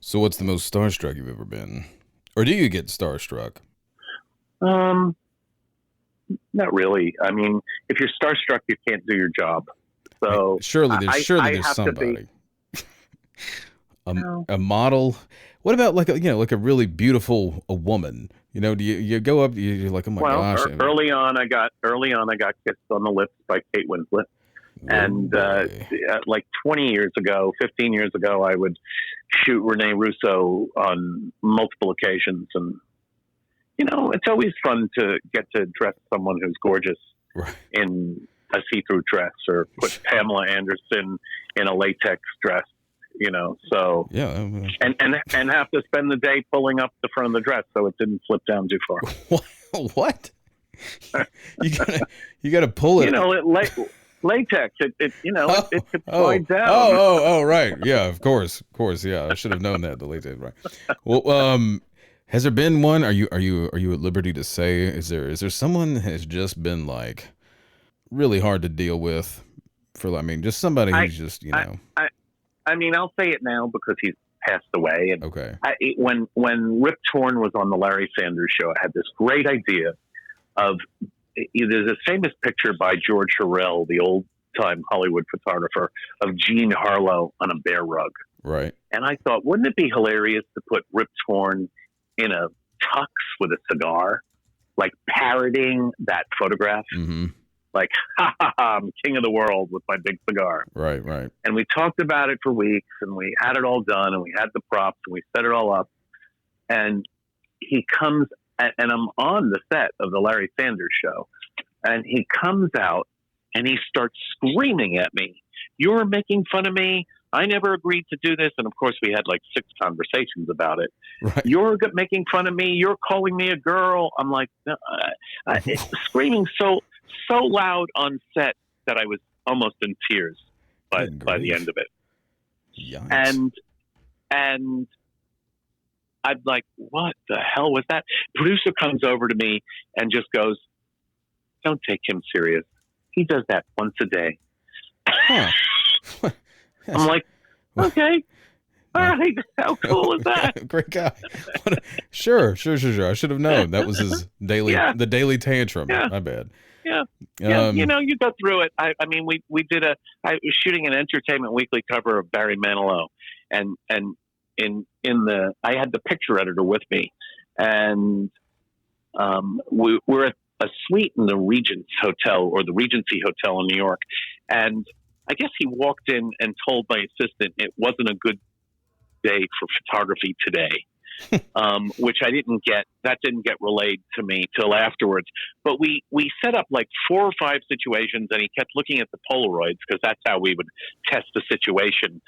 So what's the most starstruck you've ever been? Or do you get starstruck? Um, Not really. I mean, if you're starstruck, you can't do your job. So Surely I there's have to be. somebody. A, No. a model. What about like like a really beautiful a woman? Do you go up, you're like, "Oh my Well, gosh." early on, I got kissed on the lips by Kate Winslet, Oh and boy. like 20 years ago, 15 years ago, I would shoot Rene Russo on multiple occasions, and it's always fun to get to dress someone who's gorgeous Right. in a see-through dress, or put Pamela Anderson in a latex dress. So Yeah. and have to spend the day pulling up the front of the dress so it didn't slip down too far. What? You gotta pull it. Latex. It could Oh, slide down. right. Yeah, of course. Yeah, I should have known that. The latex, right. Well, has there been one? Are you at liberty to say? Is there someone that has just been like really hard to deal with just somebody I, who's just, I, I, I mean, I'll say it now because he's passed away. And okay. when Rip Torn was on the Larry Sanders Show, I had this great idea of there's a famous picture by George Ferrell, the old time Hollywood photographer, of Jean Harlow on a bear rug. Right. And I thought, wouldn't it be hilarious to put Rip Torn in a tux with a cigar, like parroting that photograph? Mm-hmm. Like, ha ha ha, I'm king of the world with my big cigar. Right, right. And we talked about it for weeks, and we had it all done, and we had the props, and we set it all up. And he comes, and I'm on the set of the Larry Sanders Show, and he comes out, and he starts screaming at me, "You're making fun of me. I never agreed to do this." And of course, we had like 6 conversations about it. Right. "You're making fun of me. You're calling me a girl." I'm like, no, screaming so loud on set that I was almost in tears by the end of it. Yikes. And I'm like, what the hell was that? Producer comes over to me and just goes, "Don't take him serious. He does that once a day." Huh. I'm like, okay. All right. How cool is that? Great guy. Sure. I should have known. That was his the daily tantrum. Yeah. My bad. Yeah. You go through it. I mean, we did I was shooting an Entertainment Weekly cover of Barry Manilow, and I had the picture editor with me, and we're at a suite in the Regent's Hotel, or the Regency Hotel in New York, and I guess he walked in and told my assistant it wasn't a good day for photography today. Which I didn't get. That didn't get relayed to me till afterwards. But we set up like 4 or 5 situations, and he kept looking at the Polaroids, because that's how we would test the situation.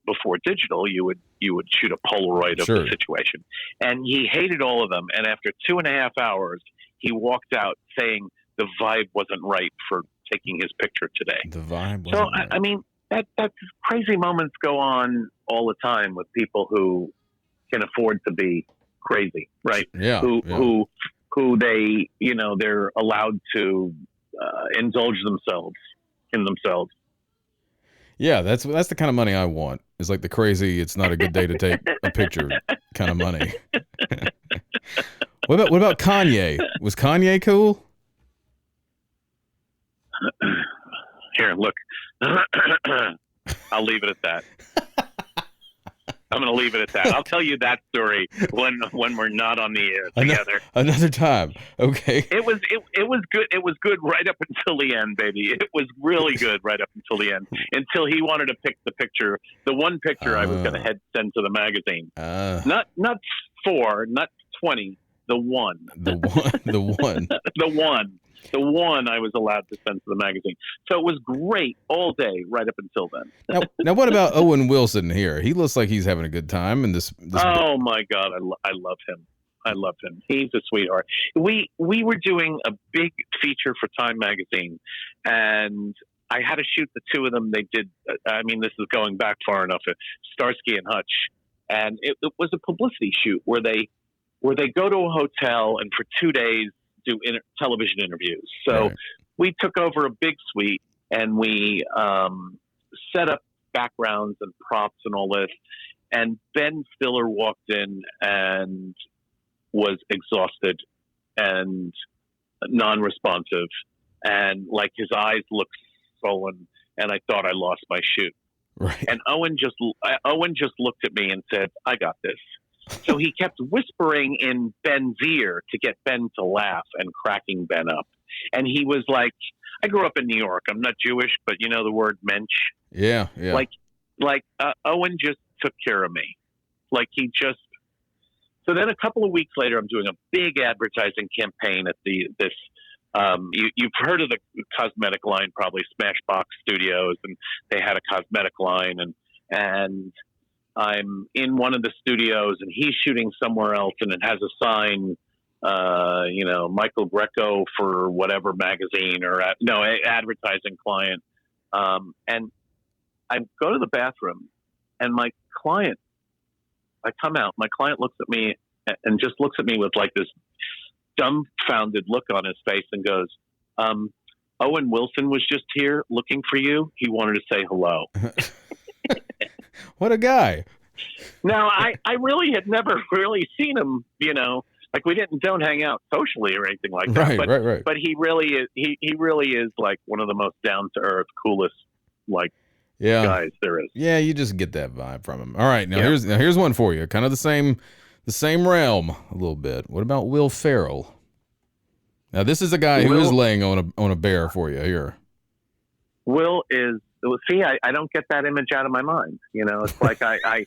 Before digital, you would shoot a Polaroid of the situation, and he hated all of them. And after 2.5 hours, he walked out saying the vibe wasn't right for taking his picture today. The vibe wasn't right. I mean, that crazy moments go on all the time with people who can afford to be crazy, right? Yeah. Who they, they're allowed to indulge themselves in themselves. Yeah, that's the kind of money I want. It's like the crazy, it's not a good day to take a picture kind of money. What about Kanye? Was Kanye cool? Here, look. I'll leave it at that. I'm going to leave it at that. I'll tell you that story when we're not on the air together. Another time. Okay. It was good. It was good right up until the end, baby. It was really good right up until the end. Until he wanted to pick the picture, the one picture I was going to send to the magazine. Not 4, not 20. The one. The one. The one I was allowed to send to the magazine. So it was great all day right up until then. Now what about Owen Wilson here? He looks like he's having a good time in this Oh my God, I love him. I love him. He's a sweetheart. We were doing a big feature for Time magazine, and I had to shoot the 2 of them. They did. I mean, this is going back far enough. Starsky and Hutch, and it was a publicity shoot where they go to a hotel and for 2 days do television interviews. So we took over a big suite, and we set up backgrounds and props and all this. And Ben Stiller walked in and was exhausted and non-responsive, and like his eyes looked swollen, and I thought I lost my shoot. Right. And Owen just looked at me and said, "I got this." So he kept whispering in Ben's ear to get Ben to laugh and cracking Ben up. And he was like, I grew up in New York. I'm not Jewish, but you know the word mensch? Yeah, yeah. Like Owen just took care of me. Like he just... So then a couple of weeks later, I'm doing a big advertising campaign at this... you've heard of the cosmetic line, probably Smashbox Studios, and they had a cosmetic line, and I'm in one of the studios, and he's shooting somewhere else, and it has a sign, Michael Grecco for whatever magazine or advertising client. And I go to the bathroom, and I come out. My client looks at me and just looks at me with like this dumbfounded look on his face and goes, Owen Wilson was just here looking for you. He wanted to say hello. What a guy. Now, I really had never really seen him, like we don't hang out socially or anything like that. Right. But he really is, he really is like one of the most down to earth, coolest, guys there is. Yeah. You just get that vibe from him. All right. Now here's one for you. Kind of the same realm a little bit. What about Will Ferrell? Now this is a guy who is laying on a bear for you here. Will is... See, I don't get that image out of my mind. It's like I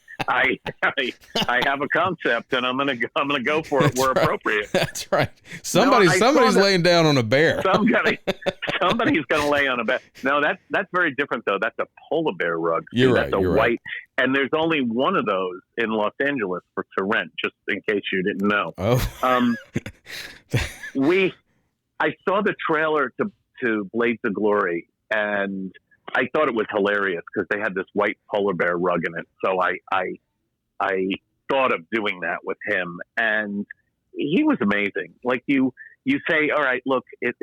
have a concept and I'm gonna go for it where appropriate. That's right. Somebody's laying down on a bear. Somebody's gonna lay on a bear. No, that's very different though. That's a polar bear rug. You're right. That's a white, right. And there's only one of those in Los Angeles to rent. Just in case you didn't know. Oh. I saw the trailer to Blades of Glory, and I thought it was hilarious because they had this white polar bear rug in it. So I thought of doing that with him, and he was amazing. Like you say, all right, look, it's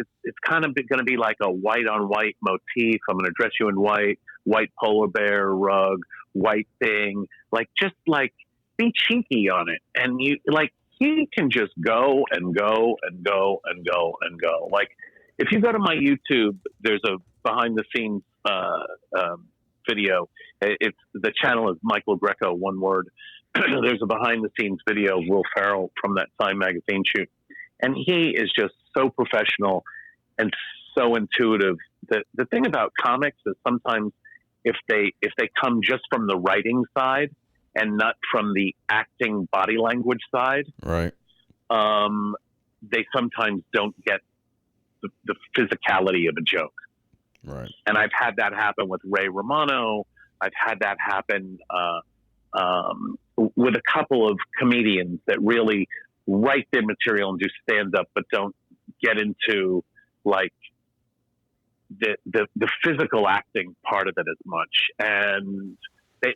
kind of going to be like a white on white motif. I'm going to dress you in white polar bear rug, white thing, just be cheeky on it. And he can just go and go and go and go and go. Like if you go to my YouTube, there's a behind the scenes video. It's the channel is Michael Grecco, one word. There's a behind the scenes video of Will Ferrell from that Time magazine shoot, and he is just so professional and so intuitive. The thing about comics is sometimes if they come just from the writing side and not from the acting body language side, right? They sometimes don't get the physicality of a joke. Right. And I've had that happen with Ray Romano. I've had that happen with a couple of comedians that really write their material and do stand up, but don't get into the physical acting part of it as much. And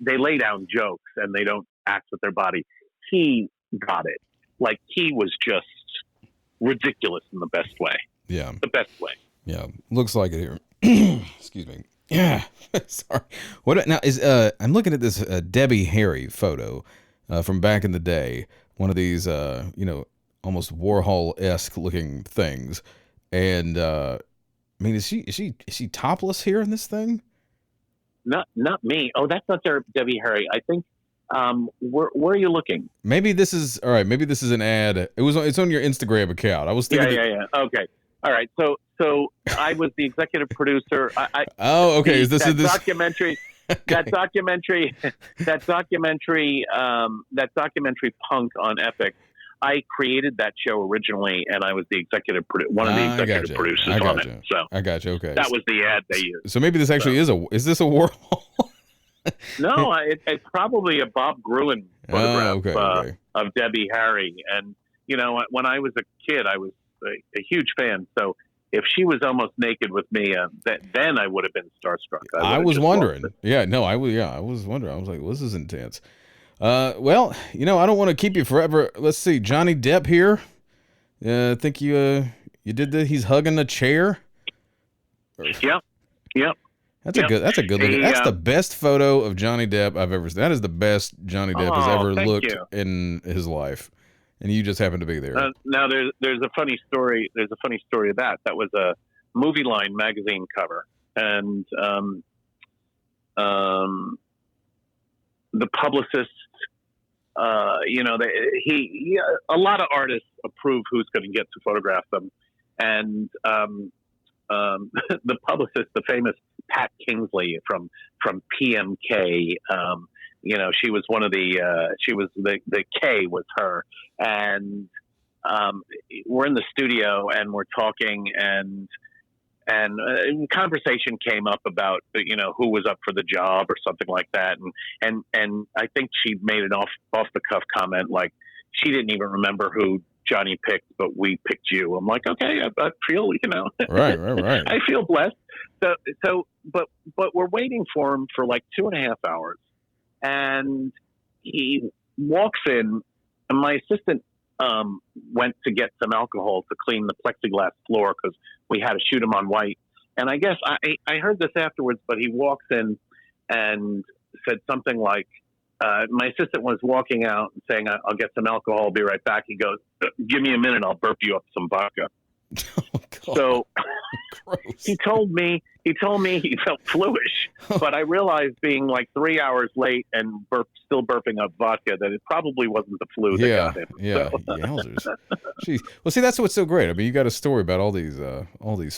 they lay down jokes and they don't act with their body. He got it. He was just ridiculous in the best way. Yeah. The best way. Yeah. Looks like it here. Excuse me. Yeah. Sorry. What now is I'm looking at this Debbie Harry photo from back in the day. One of these almost Warhol-esque looking things. And is she topless here in this thing? Not me. Oh, that's not Debbie Harry. I think where are you looking? Maybe this is all right. Maybe this is an ad. It's on your Instagram account. I was thinking. Yeah. Okay. All right. So I was the executive producer. Okay. Is this documentary? Okay. That documentary Punk on Epic. I created that show originally, and I was the one of the executive producers on it. So I got you. Okay. That was the ad they used. So maybe this actually is this a Warhol? No, it's probably a Bob Gruen photograph of Debbie Harry. And when I was a kid, I was a huge fan. So if she was almost naked with me, then I would have been starstruck. I was wondering. I was wondering. I was like, well, this is intense. Well, I don't want to keep you forever. Let's see. Johnny Depp here. I think you did that. He's hugging a chair. Yep. Yep. That's a good looking. That's the best photo of Johnny Depp I've ever seen. That is the best Johnny Depp has ever looked in his life, and you just happen to be there. Now there's a funny story. There's a funny story of that. That was a Movie Line magazine cover, and the publicist, a lot of artists approve who's going to get to photograph them, and the publicist, the famous Pat Kingsley from PMK, she was one of the K was her, and we're in the studio and we're talking, and conversation came up about who was up for the job or something like that, and I think she made an off the cuff comment like she didn't even remember who Johnny picked, but we picked you. I'm like, okay, I feel right. I feel blessed. But we're waiting for him for like 2.5 hours, and he walks in, and my assistant went to get some alcohol to clean the plexiglass floor because we had to shoot him on white. And I guess I heard this afterwards, but he walks in and said something like, my assistant was walking out and saying, I'll get some alcohol, I'll be right back. He goes, give me a minute, I'll burp you up some vodka. Oh, so he told me he felt fluish, but I realized being like 3 hours late and still burping up vodka that it probably wasn't the flu that got him. Yeah, so. Yowzers. Jeez. Well, see, that's what's so great. I mean, you got a story about all these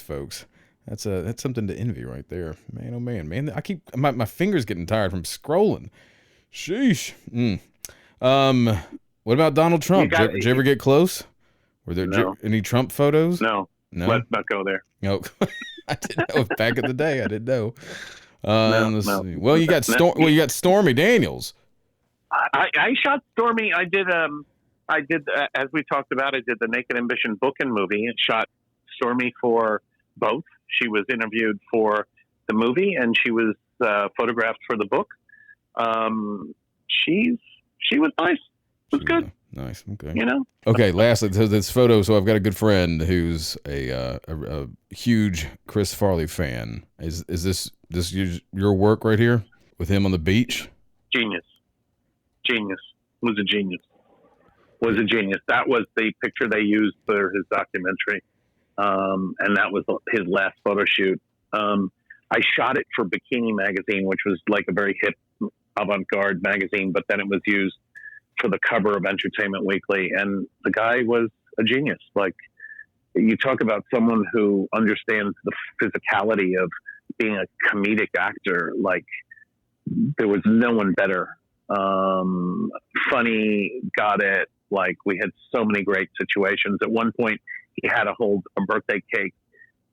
folks. That's something to envy right there, man. Oh man. I keep my fingers getting tired from scrolling. Sheesh. What about Donald Trump? Did you ever get close? Were there any Trump photos? No. Let's not go there. No. I didn't know. Back in the day, I didn't know. No. See. Well, you got you got Stormy Daniels. I shot Stormy. I did as we talked about. I did the Naked Ambition book and movie, and shot Stormy for both. She was interviewed for the movie, and she was photographed for the book. She was nice. It was good. Nice. Okay. Okay. Lastly, so this photo. So I've got a good friend who's a huge Chris Farley fan. Is this your work right here with him on the beach? Genius. Was a genius. That was the picture they used for his documentary, and that was his last photo shoot. I shot it for Bikini Magazine, which was like a very hip avant-garde magazine, but then it was used for the cover of Entertainment Weekly, and the guy was a genius. Like, you talk about someone who understands the physicality of being a comedic actor, like there was no one better. Funny, got it. Like, we had so many great situations. At one point, he had to hold a birthday cake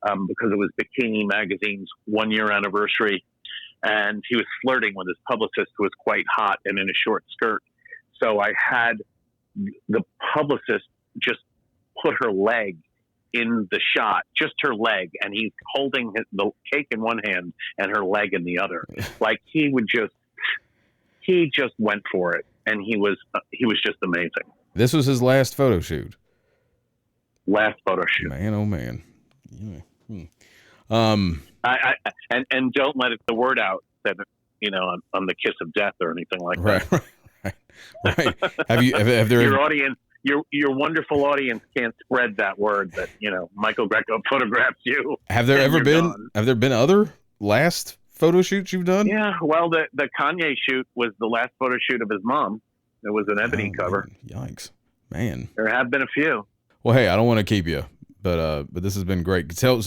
because it was Bikini Magazine's 1-year anniversary, and he was flirting with his publicist, who was quite hot and in a short skirt. So I had the publicist just put her leg in the shot, just her leg, and he's holding the cake in one hand and her leg in the other. Like, he just went for it, and he was just amazing. This was his last photo shoot. Last photo shoot. Man, oh man. Yeah. And don't let the word out that I'm the kiss of death or anything like that. Right. Have there your audience, your wonderful audience can't spread that word that Michael Grecco photographs you. Have there been other last photo shoots you've done? Yeah. Well, the Kanye shoot was the last photo shoot of his mom. It was an ebony cover. Man. Yikes, man. There have been a few. Well, hey, I don't want to keep you, but this has been great. Tell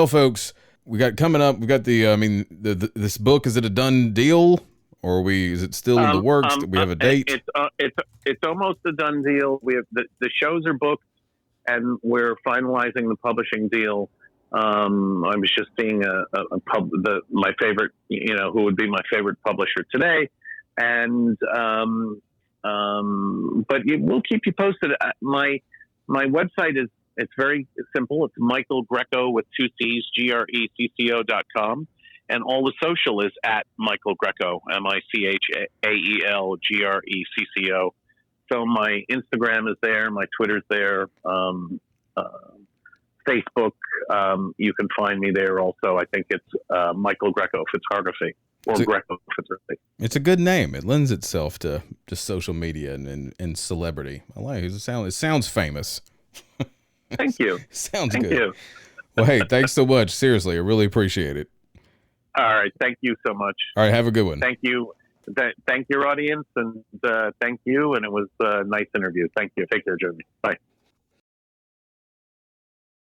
folks, we got coming up. We got this book. Is it a done deal, or is it still in the works? We have a date. It's almost a done deal. We have the shows are booked, and we're finalizing the publishing deal. I was just seeing my favorite, who would be my favorite publisher today, and but we'll keep you posted. My website it's very simple. It's Michael Grecco with 2 C's, GRECCO.com. And all the social is at Michael Grecco, MichaelGrecco. So my Instagram is there, my Twitter's there. Facebook, you can find me there also. I think it's Michael Grecco Photography, or Grecco Photography. It's a good name. It lends itself to just social media and celebrity. I like it. It sounds famous. Thank you. Sounds Thank good. you. Well, hey, thanks so much. Seriously, I really appreciate it. All right. Thank you so much. All right. Have a good one. Thank you. Thank your audience, and thank you. And it was a nice interview. Thank you. Take care, Jeremy. Bye.